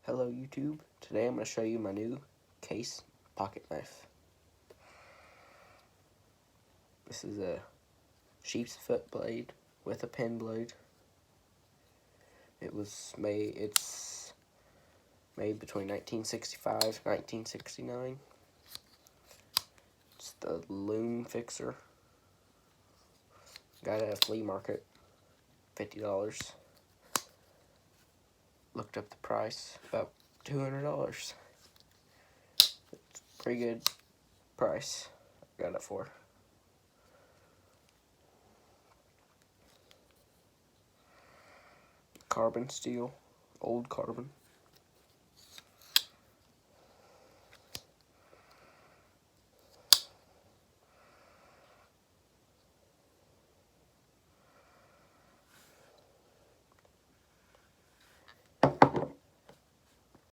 Hello YouTube, today I'm going to show you my new case pocket knife. This is a sheep's foot blade with a pen blade. It's made between 1965 and 1969. It's the Loom Fixer. Got it at a flea market, $50. Looked up the price, about $200. It's a pretty good price I got it for. Carbon steel, old carbon.